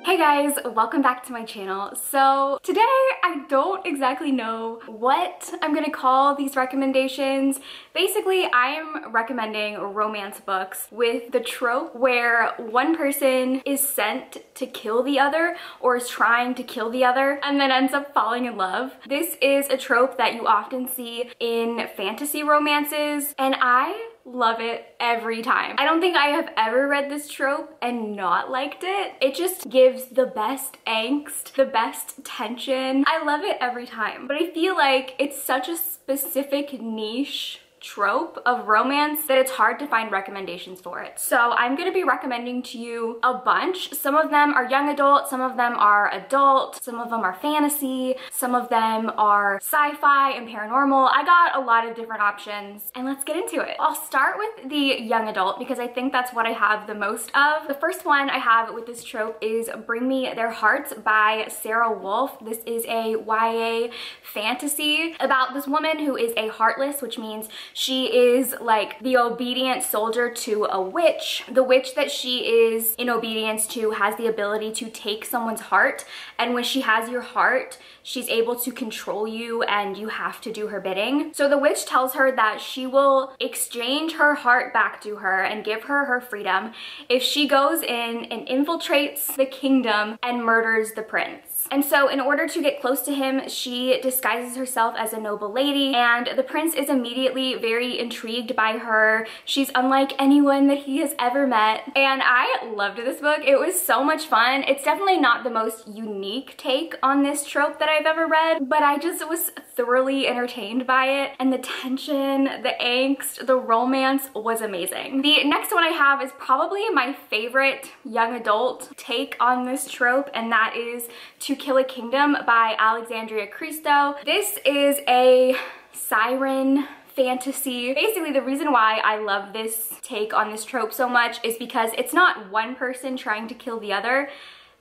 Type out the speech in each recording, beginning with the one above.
Hey guys, welcome back to my channel. So today I don't exactly know what I'm gonna call these recommendations. Basically, I'm recommending romance books with the trope where one person is sent to kill the other or is trying to kill the other and then ends up falling in love. This is a trope that you often see in fantasy romances, and I love it every time. I don't think I have ever read this trope and not liked it. It just gives the best angst, the best tension. I love it every time, but I feel like it's such a specific niche trope of romance that it's hard to find recommendations for it. So I'm gonna be recommending to you a bunch. Some of them are young adult, some of them are adult, some of them are fantasy, some of them are sci-fi and paranormal. I got a lot of different options and let's get into it. I'll start with the young adult because I think that's what I have the most of. The first one I have with this trope is Bring Me Their Hearts by Sarah Wolf. This is a YA fantasy about this woman who is a heartless, which means she is like the obedient soldier to a witch. The witch that she is in obedience to has the ability to take someone's heart, and when she has your heart, she's able to control you and you have to do her bidding. So the witch tells her that she will exchange her heart back to her and give her her freedom if she goes in and infiltrates the kingdom and murders the prince. And so in order to get close to him, she disguises herself as a noble lady, and the prince is immediately very intrigued by her. She's unlike anyone that he has ever met, and I loved this book. It was so much fun. It's definitely not the most unique take on this trope that I've ever read, but I just was thoroughly entertained by it, and the tension, the angst, the romance was amazing. The next one I have is probably my favorite young adult take on this trope, and that is To Kill a Kingdom by Alexandra Christo. This is a Siren Fantasy. Basically, the reason why I love this take on this trope so much is because it's not one person trying to kill the other.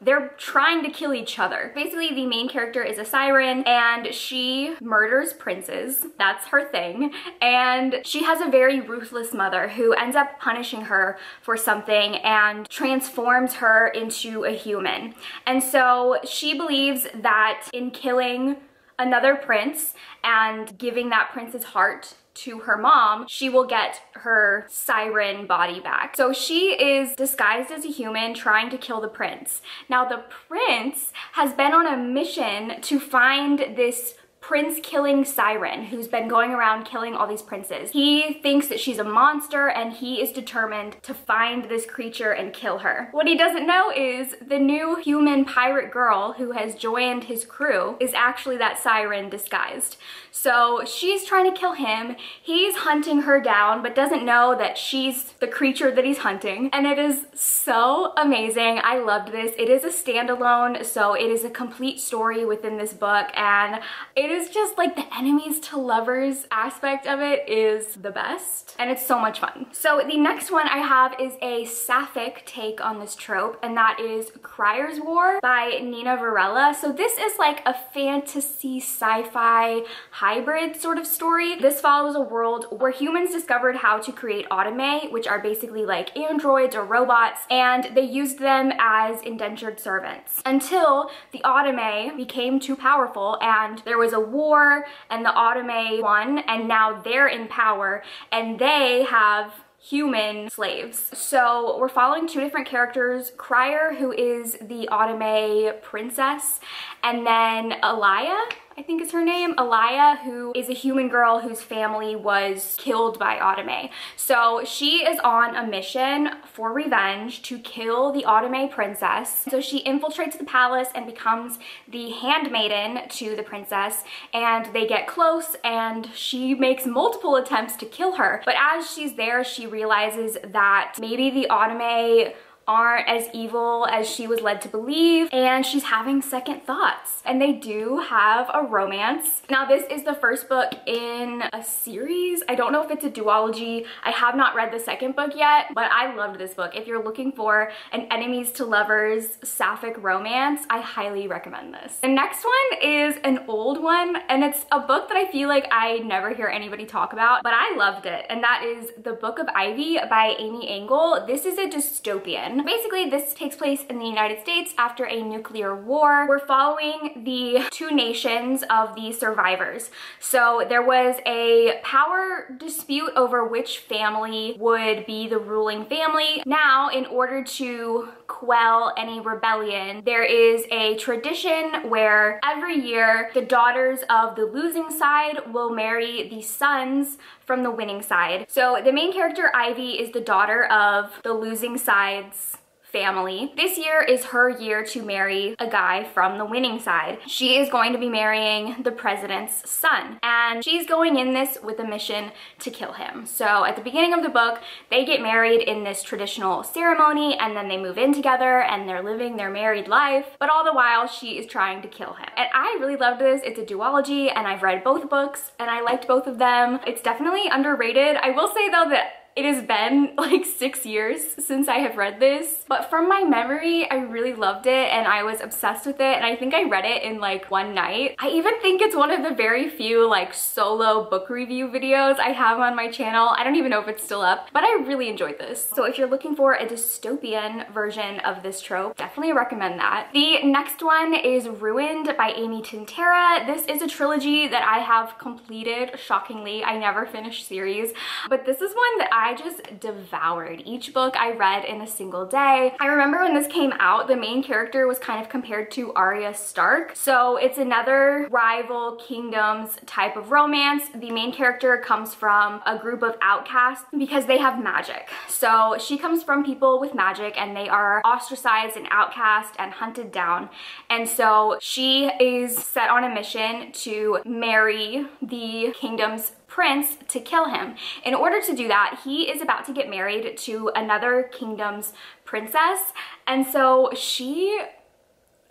They're trying to kill each other. Basically, the main character is a siren and she murders princes. That's her thing. And she has a very ruthless mother who ends up punishing her for something and transforms her into a human. And so she believes that in killing another prince and giving that prince's heart to her mom, she will get her siren body back. So she is disguised as a human trying to kill the prince. Now the prince has been on a mission to find this prince-killing siren who's been going around killing all these princes. He thinks that she's a monster and he is determined to find this creature and kill her. What he doesn't know is the new human pirate girl who has joined his crew is actually that siren disguised. So she's trying to kill him. He's hunting her down but doesn't know that she's the creature that he's hunting. And it is so amazing. I loved this. It is a standalone, so it is a complete story within this book, and it is just like the enemies to lovers aspect of it is the best, and it's so much fun. So the next one I have is a Sapphic take on this trope, and that is Crier's War by Nina Varela. So this is like a fantasy sci-fi hybrid sort of story. This follows a world where humans discovered how to create autome, which are basically like androids or robots, and they used them as indentured servants until the autome became too powerful and there was a war and the autome won, and now they're in power and they have human slaves. So we're following two different characters, Crier, who is the autome princess, and then Alaya, I think is her name, Alaya, who is a human girl whose family was killed by autome. So she is on a mission for revenge to kill the autome princess. So she infiltrates the palace and becomes the handmaiden to the princess, and they get close and she makes multiple attempts to kill her. But as she's there, she realizes that maybe the autome aren't as evil as she was led to believe, and she's having second thoughts. And they do have a romance. Now this is the first book in a series. I don't know if it's a duology. I have not read the second book yet, but I loved this book. If you're looking for an enemies to lovers Sapphic romance, I highly recommend this. The next one is an old one, and it's a book that I feel like I never hear anybody talk about, but I loved it, and that is The Book of Ivy by Amy Engel. This is a dystopian. dystopian. Basically, this takes place in the United States after a nuclear war. We're following the two nations of the survivors. So there was a power dispute over which family would be the ruling family. Now, in order to quell any rebellion, there is a tradition where every year the daughters of the losing side will marry the sons from the winning side. So the main character, Ivy, is the daughter of the losing side's family. This year is her year to marry a guy from the winning side. She is going to be marrying the president's son, and she's going in this with a mission to kill him. So at the beginning of the book, they get married in this traditional ceremony, and then they move in together and they're living their married life, but all the while she is trying to kill him. And I really loved this. It's a duology, and I've read both books and I liked both of them. It's definitely underrated. I will say though that it has been like 6 years since I have read this, but from my memory, I really loved it and I was obsessed with it, and I think I read it in like one night. I even think it's one of the very few like solo book review videos I have on my channel. I don't even know if it's still up, but I really enjoyed this. So if you're looking for a dystopian version of this trope, definitely recommend that. The next one is Ruined by Amy Tintera. This is a trilogy that I have completed, shockingly. I never finished series, but this is one that I just devoured. Each book I read in a single day. I remember when this came out, the main character was kind of compared to Arya Stark. So it's another rival kingdoms type of romance. The main character comes from a group of outcasts because they have magic. So she comes from people with magic, and they are ostracized and outcast and hunted down. And so she is set on a mission to marry the kingdom's prince to kill him. In order to do that, he is about to get married to another kingdom's princess, and so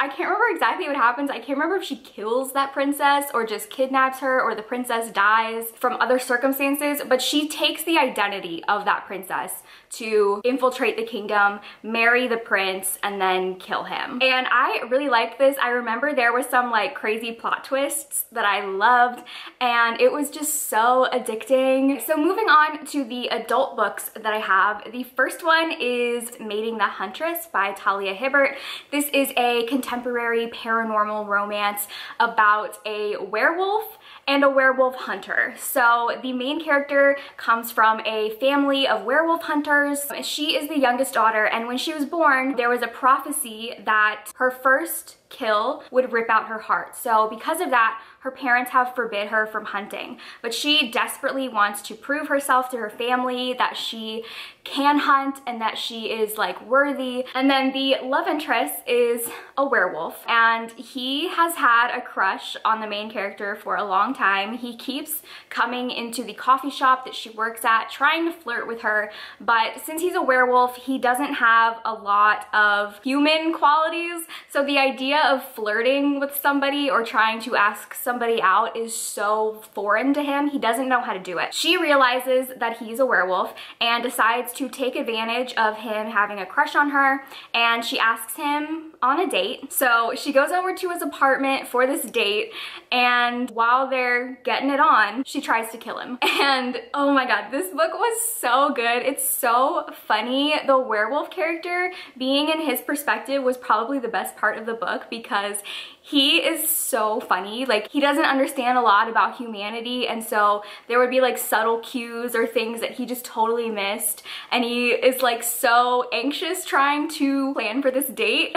I can't remember exactly what happens. I can't remember if she kills that princess or just kidnaps her, or the princess dies from other circumstances, but she takes the identity of that princess to infiltrate the kingdom, marry the prince, and then kill him. And I really liked this. I remember there was some like crazy plot twists that I loved, and it was just so addicting. So moving on to the adult books that I have, the first one is Mating the Huntress by Talia Hibbert. This is a contemporary paranormal romance about a werewolf and a werewolf hunter. So the main character comes from a family of werewolf hunters. She is the youngest daughter, and when she was born, there was a prophecy that her first kill would rip out her heart. So because of that, her parents have forbid her from hunting, but she desperately wants to prove herself to her family that she can hunt and that she is like worthy. And then the love interest is a werewolf, and he has had a crush on the main character for a long time. He keeps coming into the coffee shop that she works at trying to flirt with her, but since he's a werewolf, he doesn't have a lot of human qualities. So the idea of flirting with somebody or trying to ask somebody out is so foreign to him. He doesn't know how to do it. She realizes that he's a werewolf and decides to take advantage of him having a crush on her, and she asks him on a date. So she goes over to his apartment for this date, and while they're getting it on, she tries to kill him. And oh my god, this book was so good. It's so funny. The werewolf character, being in his perspective, was probably the best part of the book because he is so funny. Like, he doesn't understand a lot about humanity, and so there would be like subtle cues or things that he just totally missed, and he is like so anxious trying to plan for this date.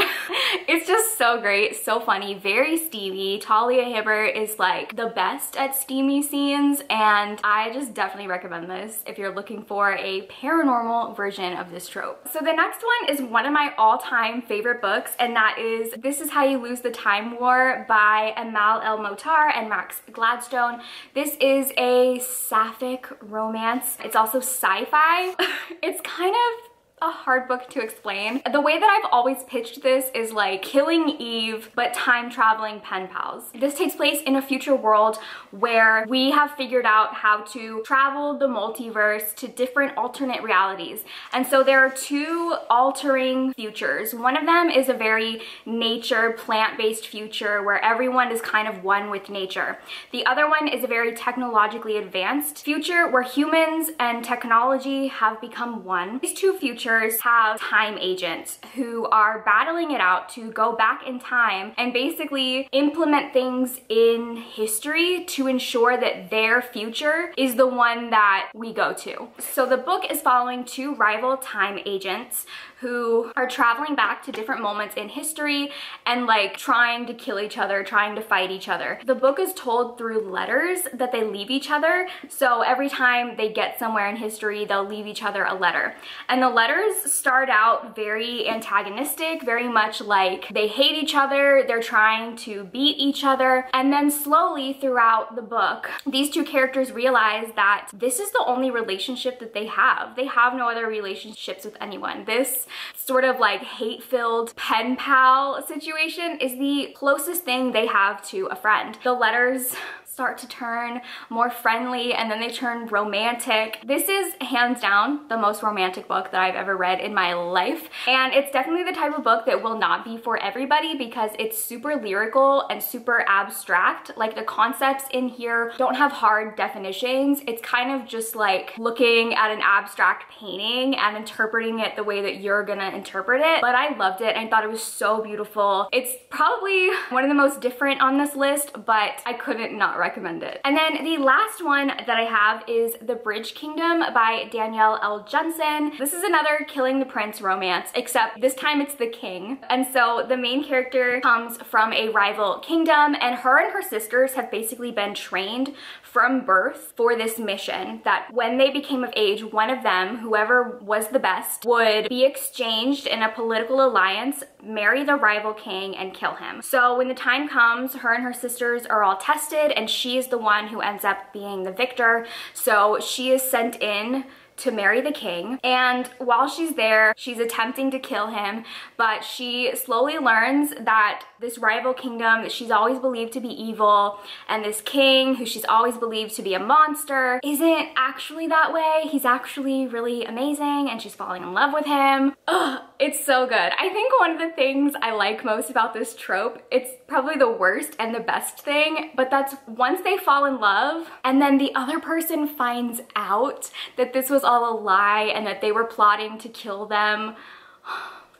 It's just so great, so funny, very steamy. Talia Hibbert is like the best at steamy scenes, and I just definitely recommend this if you're looking for a paranormal version of this trope. So the next one is one of my all-time favorite books, and that is This Is How You Lose the Time War by Amal Motar and Max Gladstone. This is a sapphic romance. It's also sci-fi. It's kind of a hard book to explain. The way that I've always pitched this is like Killing Eve, but time-traveling pen pals. This takes place in a future world where we have figured out how to travel the multiverse to different alternate realities. And so there are two altering futures. One of them is a very nature, plant-based future where everyone is kind of one with nature. The other one is a very technologically advanced future where humans and technology have become one. These two futures adventures have time agents who are battling it out to go back in time and basically implement things in history to ensure that their future is the one that we go to. So the book is following two rival time agents who are traveling back to different moments in history and like trying to kill each other, trying to fight each other. The book is told through letters that they leave each other. So every time they get somewhere in history, they'll leave each other a letter. And the letters start out very antagonistic, very much like they hate each other, they're trying to beat each other. And then slowly throughout the book, these two characters realize that this is the only relationship that they have. They have no other relationships with anyone. This sort of like hate-filled pen pal situation is the closest thing they have to a friend. The letters start to turn more friendly and then they turn romantic. This is hands down the most romantic book that I've ever read in my life, and it's definitely the type of book that will not be for everybody because it's super lyrical and super abstract. Like the concepts in here don't have hard definitions. It's kind of just like looking at an abstract painting and interpreting it the way that you're gonna interpret it. But I loved it and I thought it was so beautiful. It's probably one of the most different on this list, but I couldn't not recommend it. And then the last one that I have is The Bridge Kingdom by Danielle Jensen. This is another killing the prince romance, except this time it's the king. And so the main character comes from a rival kingdom, and her sisters have basically been trained from birth for this mission that when they became of age, one of them, whoever was the best, would be exchanged in a political alliance, marry the rival king, and kill him. So when the time comes, her and her sisters are all tested, and she is the one who ends up being the victor. So she is sent in to marry the king, and while she's there, she's attempting to kill him, but she slowly learns that this rival kingdom that she's always believed to be evil, and this king who she's always believed to be a monster, isn't actually that way. He's actually really amazing, and she's falling in love with him. Ugh, it's so good. I think one of the things I like most about this trope, it's probably the worst and the best thing, but that's once they fall in love and then the other person finds out that this was all a lie and that they were plotting to kill them,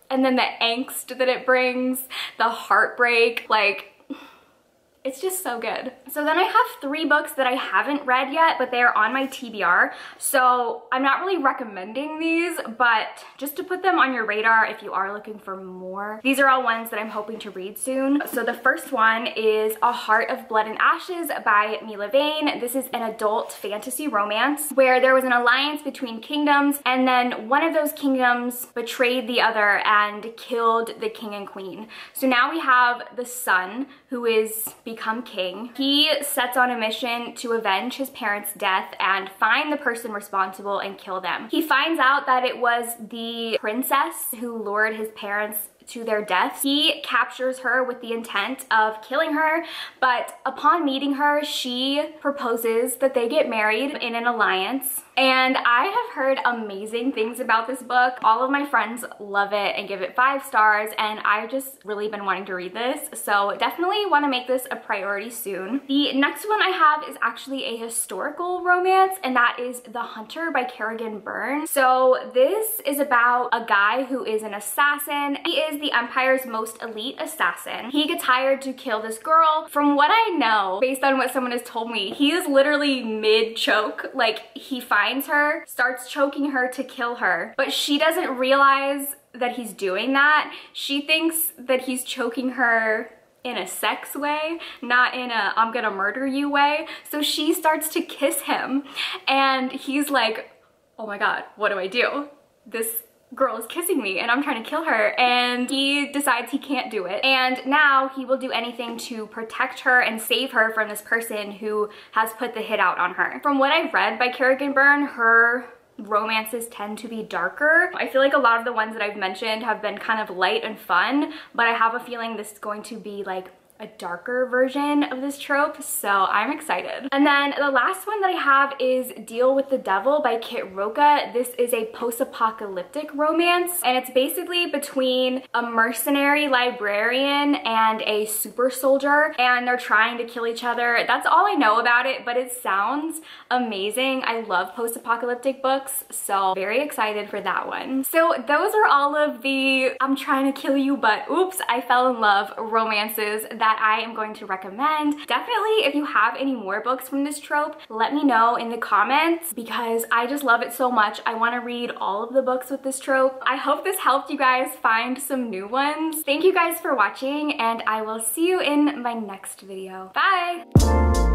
and then the angst that it brings, the heartbreak, like, it's just so good. So then I have 3 books that I haven't read yet, but they are on my TBR. So I'm not really recommending these, but just to put them on your radar if you are looking for more. These are all ones that I'm hoping to read soon. So the first one is A Heart of Blood and Ashes by Milla Vane. This is an adult fantasy romance where there was an alliance between kingdoms, and then one of those kingdoms betrayed the other and killed the king and queen. So now we have the son who is become king. He sets on a mission to avenge his parents' death and find the person responsible and kill them. He finds out that it was the princess who lured his parents to their deaths. He captures her with the intent of killing her, but upon meeting her, she proposes that they get married in an alliance. And I have heard amazing things about this book. All of my friends love it and give it 5 stars, and I've just really been wanting to read this, so definitely want to make this a priority soon. The next one I have is actually a historical romance, and that is The Hunter by Kerrigan Byrne. So this is about a guy who is an assassin. He is the Empire's most elite assassin. He gets hired to kill this girl. From what I know, based on what someone has told me, he is literally mid-choke. Like, he finds her, starts choking her to kill her, but she doesn't realize that he's doing that. She thinks that he's choking her in a sex way, not in a I'm gonna murder you way. So she starts to kiss him, and he's like, oh my god, what do I do? This girl is kissing me and I'm trying to kill her, and he decides he can't do it, and now he will do anything to protect her and save her from this person who has put the hit out on her. From what I've read by Kerrigan Byrne, her romances tend to be darker. I feel like a lot of the ones that I've mentioned have been kind of light and fun, but I have a feeling this is going to be like a darker version of this trope, so I'm excited. And then the last one that I have is Deal with the Devil by Rocha. This is a post-apocalyptic romance, and it's basically between a mercenary librarian and a super soldier, and they're trying to kill each other. That's all I know about it, but it sounds amazing. I love post-apocalyptic books, so very excited for that one. So those are all of the I'm trying to kill you, but oops, I fell in love romances that I am going to recommend. Definitely, if you have any more books from this trope, let me know in the comments because I just love it so much. I want to read all of the books with this trope. I hope this helped you guys find some new ones. Thank you guys for watching, and I will see you in my next video. Bye!